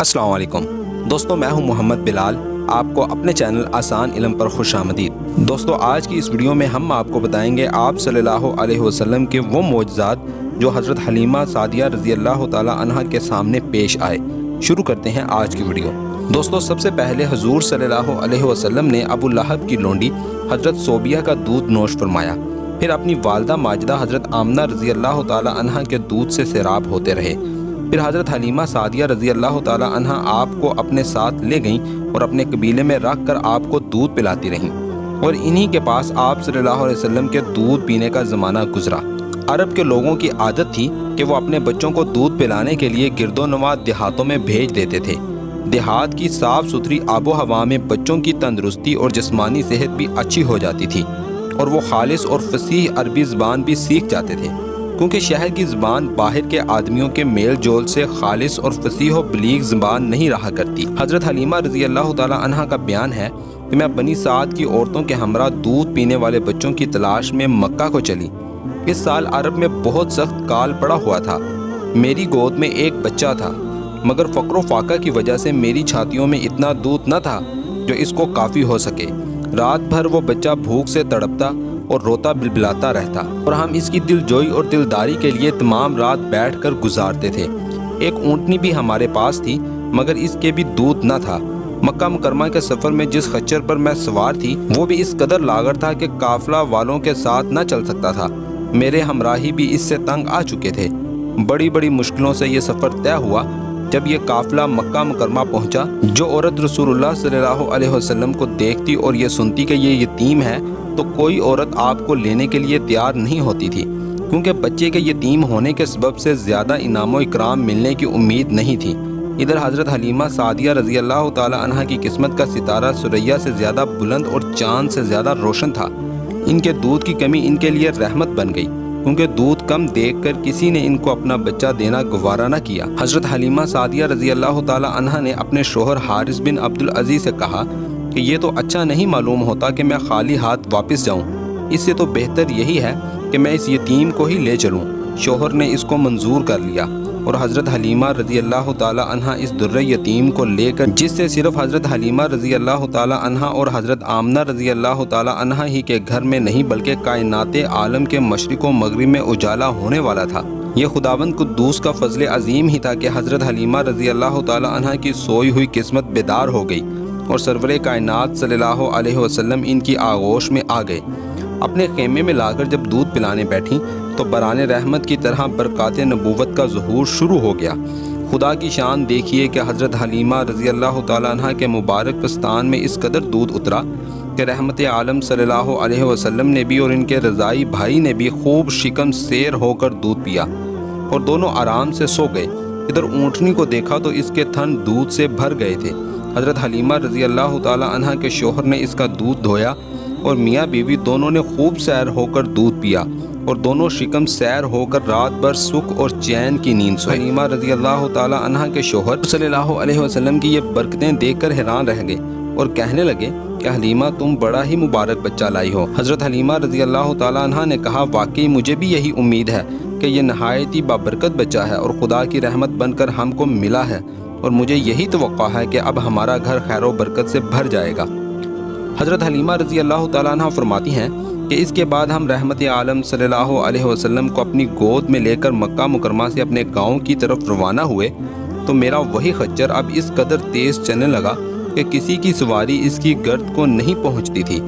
السلام علیکم دوستو، میں ہوں محمد بلال، آپ کو اپنے چینل آسان علم پر خوش آمدید۔ دوستو، آج کی اس ویڈیو میں ہم آپ کو بتائیں گے آپ صلی اللہ علیہ وسلم کے وہ معجزات جو حضرت حلیمہ سعدیہ رضی اللہ تعالی عنہ کے سامنے پیش آئے۔ شروع کرتے ہیں آج کی ویڈیو۔ دوستو، سب سے پہلے حضور صلی اللہ علیہ وسلم نے ابو لہب کی لونڈی حضرت صوبیہ کا دودھ نوش فرمایا، پھر اپنی والدہ ماجدہ حضرت آمنہ رضی اللہ تعالی عنہ کے دودھ سے سیراب ہوتے رہے۔ پھر حضرت حلیمہ سعدیہ رضی اللہ تعالی عنہ آپ کو اپنے ساتھ لے گئیں اور اپنے قبیلے میں رکھ کر آپ کو دودھ پلاتی رہیں، اور انہی کے پاس آپ صلی اللہ علیہ وسلم کے دودھ پینے کا زمانہ گزرا۔ عرب کے لوگوں کی عادت تھی کہ وہ اپنے بچوں کو دودھ پلانے کے لیے گرد و نواح دیہاتوں میں بھیج دیتے تھے۔ دیہات کی صاف ستھری آب و ہوا میں بچوں کی تندرستی اور جسمانی صحت بھی اچھی ہو جاتی تھی، اور وہ خالص اور فصیح عربی زبان بھی سیکھ جاتے تھے، کیونکہ شہر کی زبان باہر کے آدمیوں کے میل جول سے خالص اور فصیح و بلیغ زبان نہیں رہا کرتی۔ حضرت حلیمہ رضی اللہ تعالی عنہ کا بیان ہے کہ میں بنی سعد کی عورتوں کے ہمراہ دودھ پینے والے بچوں کی تلاش میں مکہ کو چلی۔ اس سال عرب میں بہت سخت کال پڑا ہوا تھا۔ میری گود میں ایک بچہ تھا، مگر فقر و فاقہ کی وجہ سے میری چھاتیوں میں اتنا دودھ نہ تھا جو اس کو کافی ہو سکے۔ رات بھر وہ بچہ بھوک سے تڑپتا اور روتا بلبلاتا رہتا، اور ہم اس کی دلجوئی اور دلداری کے لیے تمام رات بیٹھ کر گزارتے تھے۔ ایک اونٹنی بھی ہمارے پاس تھی، مگر اس کے بھی دودھ نہ تھا۔ مکہ مکرمہ کے سفر میں جس خچر پر میں سوار تھی وہ بھی اس قدر لاغر تھا کہ قافلہ والوں کے ساتھ نہ چل سکتا تھا۔ میرے ہمراہی بھی اس سے تنگ آ چکے تھے۔ بڑی بڑی مشکلوں سے یہ سفر طے ہوا۔ جب یہ قافلہ مکہ مکرمہ پہنچا، جو عورت رسول اللہ صلی اللہ علیہ وسلم کو دیکھتی اور یہ سنتی کہ یہ یتیم ہے تو کوئی عورت آپ کو لینے کے لیے تیار نہیں ہوتی تھی، کیونکہ بچے کے یتیم ہونے کے سبب سے زیادہ انعام و اکرام ملنے کی امید نہیں تھی۔ ادھر حضرت حلیمہ سعدیہ رضی اللہ تعالی عنہ کی قسمت کا ستارہ ثریا سے زیادہ بلند اور چاند سے زیادہ روشن تھا۔ ان کے دودھ کی کمی ان کے لیے رحمت بن گئی، کیونکہ دودھ کم دیکھ کر کسی نے ان کو اپنا بچہ دینا گوارا نہ کیا۔ حضرت حلیمہ سعدیہ رضی اللہ تعالی عنہ نے اپنے شوہر حارث بن عبدالعزیز سے کہا کہ یہ تو اچھا نہیں معلوم ہوتا کہ میں خالی ہاتھ واپس جاؤں، اس سے تو بہتر یہی ہے کہ میں اس یتیم کو ہی لے چلوں۔ شوہر نے اس کو منظور کر لیا، اور حضرت حلیمہ رضی اللہ تعالی عنہ اس در یتیم کو لے کر، جس سے صرف حضرت حلیمہ رضی اللہ تعالی عنہ اور حضرت آمنہ رضی اللہ تعالی عنہ ہی کے گھر میں نہیں بلکہ کائنات عالم کے مشرق و مغرب میں اجالا ہونے والا تھا۔ یہ خداوند قدوس کا فضل عظیم ہی تھا کہ حضرت حلیمہ رضی اللہ تعالی عنہ کی سوئی ہوئی قسمت بیدار ہو گئی، اور سرور کائنات صلی اللہ علیہ وسلم ان کی آغوش میں آ گئے۔ اپنے خیمے میں لا کر جب دودھ پلانے بیٹھیں تو بران رحمت کی طرح برکات نبوت کا ظہور شروع ہو گیا۔ خدا کی شان دیکھیے کہ حضرت حلیمہ رضی اللہ تعالی عنہ کے مبارک پستان میں اس قدر دودھ اترا کہ رحمت عالم صلی اللہ علیہ وسلم نے بھی اور ان کے رضائی بھائی نے بھی خوب شکم سیر ہو کر دودھ پیا، اور دونوں آرام سے سو گئے۔ ادھر اونٹنی کو دیکھا تو اس کے تھن دودھ سے بھر گئے تھے۔ حضرت حلیمہ رضی اللہ تعالی عنہ کے شوہر نے اس کا دودھ دھویا، اور میاں بیوی دونوں نے خوب سیر ہو کر دودھ پیا، اور دونوں شکم سیر ہو کر رات بھر سکھ اور چین کی نیند سوئے۔ حلیمہ رضی اللہ تعالی عنہ کے شوہر صلی اللہ علیہ وسلم کی یہ برکتیں دیکھ کر حیران رہ گئے، اور کہنے لگے کہ حلیمہ تم بڑا ہی مبارک بچہ لائی ہو۔ حضرت حلیمہ رضی اللہ تعالی عنہ نے کہا واقعی مجھے بھی یہی امید ہے کہ یہ نہایت ہی بابرکت بچہ ہے اور خدا کی رحمت بن کر ہم کو ملا ہے، اور مجھے یہی توقع ہے کہ اب ہمارا گھر خیر و برکت سے بھر جائے گا۔ حضرت حلیمہ رضی اللہ تعالیٰ عنہ فرماتی ہیں کہ اس کے بعد ہم رحمت عالم صلی اللہ علیہ وسلم کو اپنی گود میں لے کر مکہ مکرمہ سے اپنے گاؤں کی طرف روانہ ہوئے تو میرا وہی خچر اب اس قدر تیز چلنے لگا کہ کسی کی سواری اس کی گرد کو نہیں پہنچتی تھی۔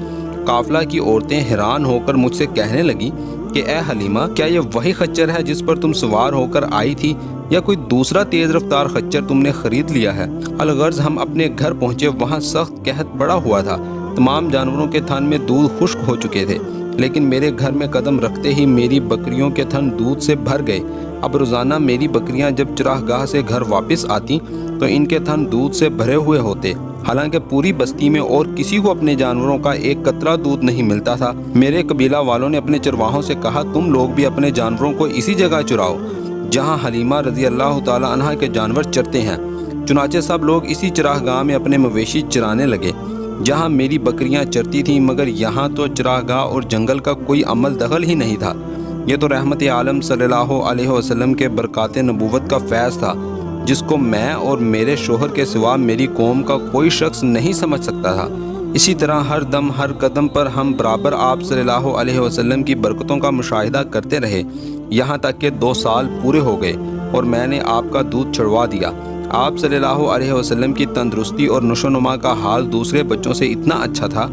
قافلہ کی عورتیں حیران ہو کر مجھ سے کہنے لگیں کہ اے حلیمہ، کیا یہ وہی خچر ہے جس پر تم سوار ہو کر آئی تھی، یا کوئی دوسرا تیز رفتار خچر تم نے خرید لیا ہے؟ الغرض ہم اپنے گھر پہنچے، وہاں سخت قحط پڑا ہوا تھا، تمام جانوروں کے تھن میں دودھ خشک ہو چکے تھے، لیکن میرے گھر میں قدم رکھتے ہی میری بکریوں کے تھن دودھ سے بھر گئے۔ اب روزانہ میری بکریاں جب چراہ گاہ سے گھر واپس آتی تو ان کے تھن دودھ سے بھرے ہوئے ہوتے، حالانکہ پوری بستی میں اور کسی کو اپنے جانوروں کا ایک قطرہ دودھ نہیں ملتا تھا۔ میرے قبیلہ والوں نے اپنے چرواہوں سے کہا تم لوگ بھی اپنے جانوروں کو اسی جگہ چراؤ جہاں حلیمہ رضی اللہ تعالی عنہ کے جانور چرتے ہیں۔ چنانچہ سب لوگ اسی چراہ گاہ میں اپنے مویشی چرانے لگے جہاں میری بکریاں چرتی تھیں، مگر یہاں تو چراہ گاہ اور جنگل کا کوئی عمل دخل ہی نہیں تھا۔ یہ تو رحمت عالم صلی اللہ علیہ وسلم کے برکات نبوت کا فیض تھا جس کو میں اور میرے شوہر کے سوا میری قوم کا کوئی شخص نہیں سمجھ سکتا تھا۔ اسی طرح ہر دم ہر قدم پر ہم برابر آپ صلی اللہ علیہ وسلم کی برکتوں کا مشاہدہ کرتے رہے، یہاں تک کہ 2 سال پورے ہو گئے اور میں نے آپ کا دودھ چھڑوا دیا۔ آپ صلی اللہ علیہ وسلم کی تندرستی اور نشو و نما کا حال دوسرے بچوں سے اتنا اچھا تھا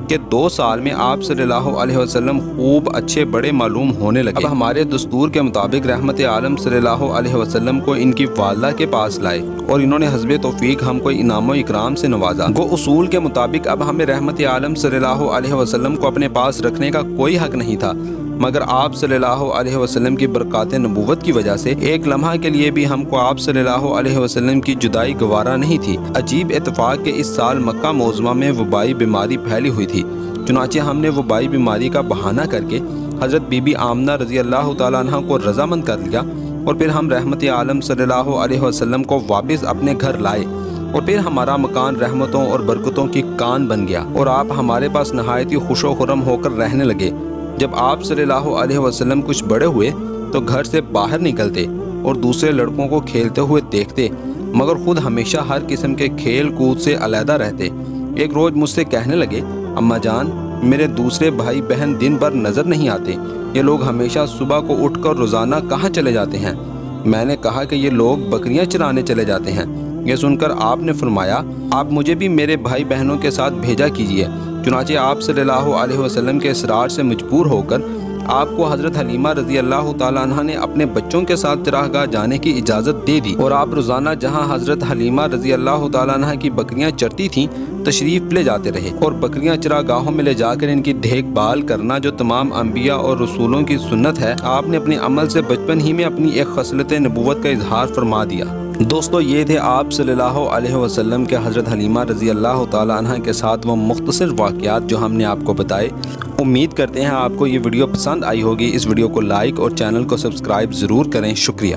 کہ 2 سال میں آپ صلی اللہ علیہ وسلم خوب اچھے بڑے معلوم ہونے لگے۔ اب ہمارے دستور کے مطابق رحمت عالم صلی اللہ علیہ وسلم کو ان کی والدہ کے پاس لائے اور انہوں نے حسب توفیق ہم کو انعام و اکرام سے نوازا۔ وہ اصول کے مطابق اب ہمیں رحمت عالم صلی اللہ علیہ وسلم کو اپنے پاس رکھنے کا کوئی حق نہیں تھا، مگر آپ صلی اللہ علیہ وسلم کی برکات نبوت کی وجہ سے ایک لمحہ کے لیے بھی ہم کو آپ صلی اللہ علیہ وسلم کی جدائی گوارا نہیں تھی۔ عجیب اتفاق کہ اس سال مکہ معظمہ میں وبائی بیماری پھیلی ہوئی تھی، چنانچہ ہم نے وبائی بیماری کا بہانہ کر کے حضرت بی بی آمنہ رضی اللہ تعالیٰ عنہ کو رضامند کر لیا اور پھر ہم رحمت عالم صلی اللہ علیہ وسلم کو واپس اپنے گھر لائے اور پھر ہمارا مکان رحمتوں اور برکتوں کی کان بن گیا اور آپ ہمارے پاس نہایت ہی خوش و خرم ہو کر رہنے لگے۔ جب آپ صلی اللہ علیہ وسلم کچھ بڑے ہوئے تو گھر سے باہر نکلتے اور دوسرے لڑکوں کو کھیلتے ہوئے دیکھتے، مگر خود ہمیشہ ہر قسم کے کھیل کود سے علیحدہ رہتے۔ ایک روز مجھ سے کہنے لگے، اماں جان، میرے دوسرے بھائی بہن دن بھر نظر نہیں آتے، یہ لوگ ہمیشہ صبح کو اٹھ کر روزانہ کہاں چلے جاتے ہیں؟ میں نے کہا کہ یہ لوگ بکریاں چرانے چلے جاتے ہیں۔ یہ سن کر آپ نے فرمایا، آپ مجھے بھی میرے بھائی بہنوں کے ساتھ بھیجا کیجیے۔ چنانچہ آپ صلی اللہ علیہ وسلم کے اصرار سے مجبور ہو کر آپ کو حضرت حلیمہ رضی اللہ تعالیٰ عنہ نے اپنے بچوں کے ساتھ چراگاہ جانے کی اجازت دے دی اور آپ روزانہ جہاں حضرت حلیمہ رضی اللہ تعالیٰ عنہ کی بکریاں چرتی تھیں تشریف لے جاتے رہے اور بکریاں چراگاہوں میں لے جا کر ان کی دیکھ بھال کرنا جو تمام انبیاء اور رسولوں کی سنت ہے، آپ نے اپنے عمل سے بچپن ہی میں اپنی ایک خصلت نبوت کا اظہار فرما دیا۔ دوستو، یہ تھے آپ صلی اللہ علیہ وسلم کے حضرت حلیمہ رضی اللہ تعالیٰ عنہ کے ساتھ وہ مختصر واقعات جو ہم نے آپ کو بتائے۔ امید کرتے ہیں آپ کو یہ ویڈیو پسند آئی ہوگی۔ اس ویڈیو کو لائک اور چینل کو سبسکرائب ضرور کریں۔ شکریہ۔